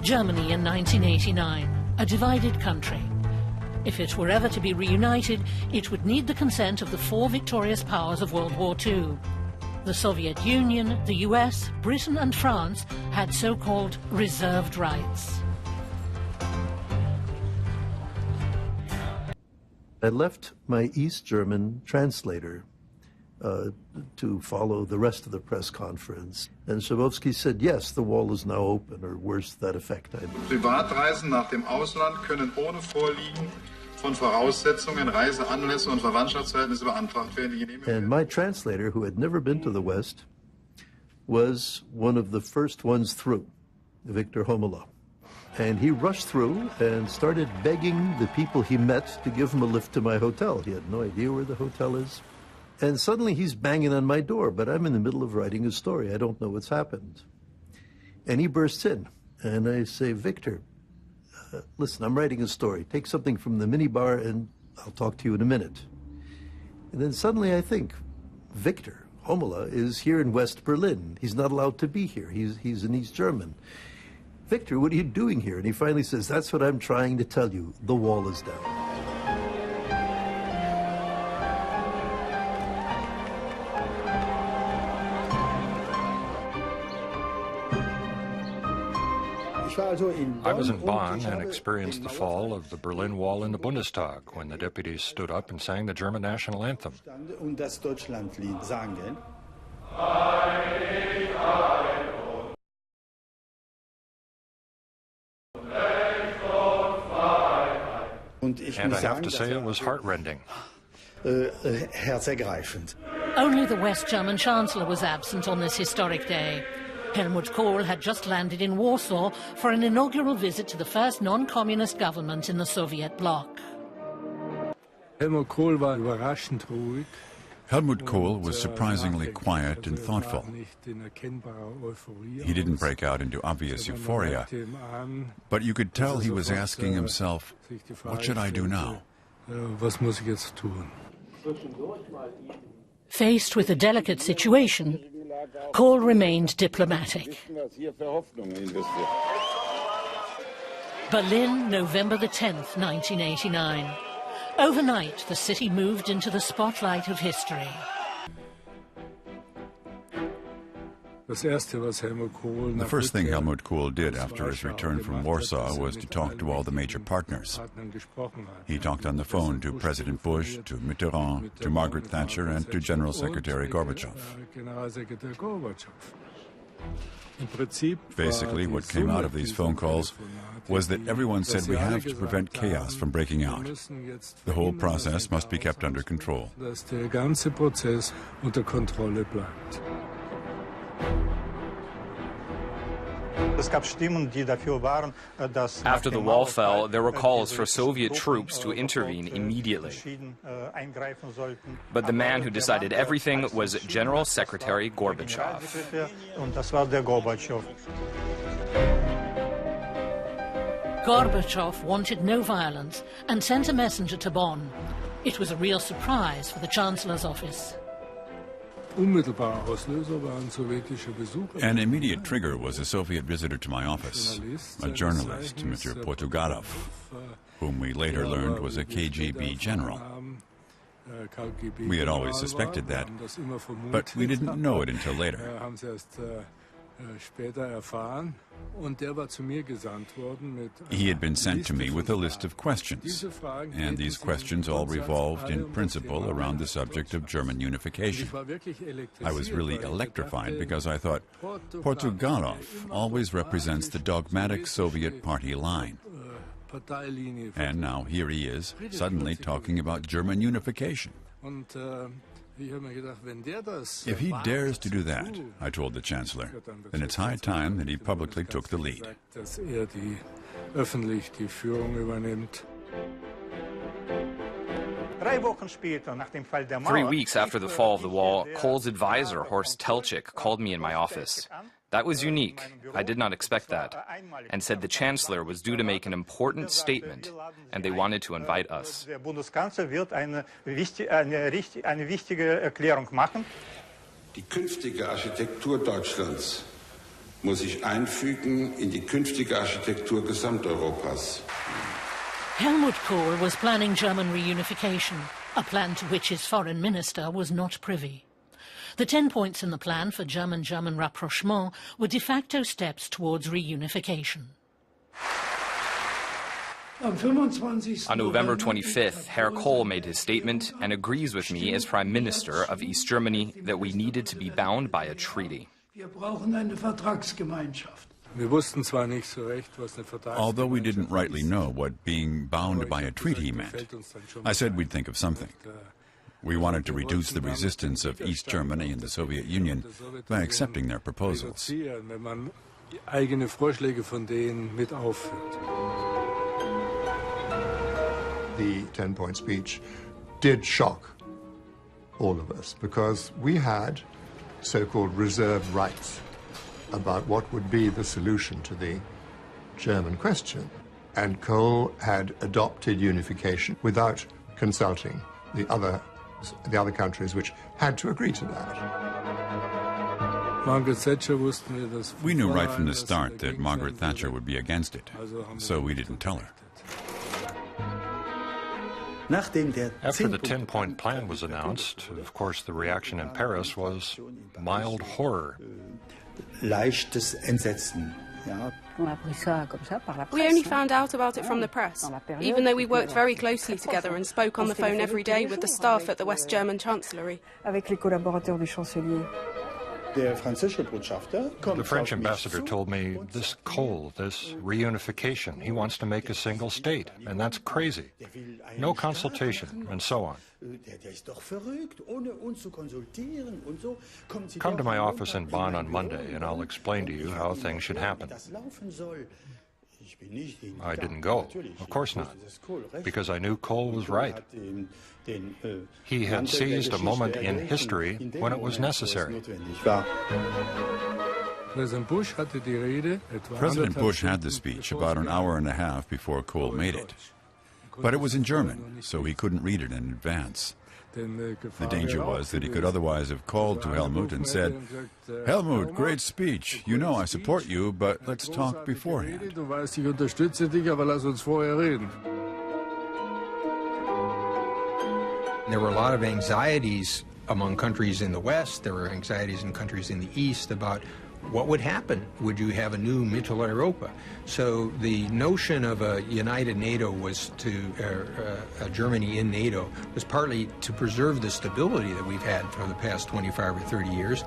Germany in 1989, a divided country. If it were ever to be reunited, it would need the consent of the four victorious powers of World War II. The Soviet Union, the US, Britain and France had so-called reserved rights. I left my East German translator to follow the rest of the press conference. And Schabowski said, yes, the wall is now open, or worse to that effect. Privatreisen nach dem Ausland können ohne Vorliegen von Voraussetzungen, Reiseanlässe und Verwandtschaftsverhältnisse beantragt werden. And my translator, who had never been to the West, was one of the first ones through, Victor Homola. And he rushed through and started begging the people he met to give him a lift to my hotel. He had no idea where the hotel is. And suddenly he's banging on my door, but I'm in the middle of writing a story. I don't know what's happened. And he bursts in, and I say, Victor, listen, I'm writing a story. Take something from the minibar, and I'll talk to you in a minute. And then suddenly I think, Victor Homola is here in West Berlin. He's not allowed to be here. He's an East German. Victor, what are you doing here? And he finally says, that's what I'm trying to tell you. The wall is down. I was in Bonn and experienced the fall of the Berlin Wall in the Bundestag when the deputies stood up and sang the German national anthem. And I have to say it was heartrending. Only the West German Chancellor was absent on this historic day. Helmut Kohl had just landed in Warsaw for an inaugural visit to the first non-communist government in the Soviet bloc. Helmut Kohl was surprisingly quiet and thoughtful. He didn't break out into obvious euphoria, but you could tell he was asking himself, what should I do now? Faced with a delicate situation, Kohl remained diplomatic. Berlin, November the 10th, 1989. Overnight, the city moved into the spotlight of history. The first thing Helmut Kohl did after his return from Warsaw was to talk to all the major partners. He talked on the phone to President Bush, to Mitterrand, to Margaret Thatcher, and to General Secretary Gorbachev. Basically, what came out of these phone calls was that everyone said we have to prevent chaos from breaking out. The whole process must be kept under control. After the wall fell, there were calls for Soviet troops to intervene immediately. But the man who decided everything was General Secretary Gorbachev. Gorbachev wanted no violence and sent a messenger to Bonn. It was a real surprise for the Chancellor's office. An immediate trigger was a Soviet visitor to my office, a journalist, Mr. Portugalov, whom we later learned was a KGB general. We had always suspected that, but we didn't know it until later. He had been sent to me with a list of questions, and these questions all revolved in principle around the subject of German unification. I was really electrified because I thought, Portugalov always represents the dogmatic Soviet party line. And now here he is, suddenly talking about German unification. If he dares to do that, I told the Chancellor, then it's high time that he publicly took the lead. 3 weeks after the fall of the wall, Kohl's advisor, Horst Teltschik, called me in my office. That was unique. I did not expect that, and said the Chancellor was due to make an important statement, and they wanted to invite us. Die künftige Architektur Deutschlands muss sich einfügen in die künftige Architektur Gesamteuropas. Helmut Kohl was planning German reunification, a plan to which his foreign minister was not privy. The 10 points in the plan for German-German rapprochement were de facto steps towards reunification. On November 25th, Herr Kohl made his statement and agrees with me as Prime Minister of East Germany that we needed to be bound by a treaty. Although we didn't rightly know what being bound by a treaty meant, I said we'd think of something. We wanted to reduce the resistance of East Germany and the Soviet Union by accepting their proposals. The 10-point speech did shock all of us because we had so-called reserved rights about what would be the solution to the German question. And Kohl had adopted unification without consulting the other countries which had to agree to that. We knew right from the start that Margaret Thatcher would be against it, so we didn't tell her. After the 10-point plan was announced, of course, the reaction in Paris was mild horror. We only found out about it from the press, even though we worked very closely together and spoke on the phone every day with the staff at the West German Chancellery. The French ambassador told me, this Kohl, this reunification, he wants to make a single state, and that's crazy. No consultation, and so on. Come to my office in Bonn on Monday, and I'll explain to you how things should happen. I didn't go, of course not, because I knew Kohl was right. He had seized a moment in history when it was necessary. President Bush had the speech about an hour and a half before Kohl made it. But it was in German, so he couldn't read it in advance. The danger was that he could otherwise have called to Helmut and said, "Helmut, great speech. You know I support you, but let's talk beforehand." There were a lot of anxieties among countries in the West. There were anxieties in countries in the East about what would happen. Would you have a new Mitteleuropa? So the notion of a united NATO was Germany in NATO was partly to preserve the stability that we've had for the past 25 or 30 years.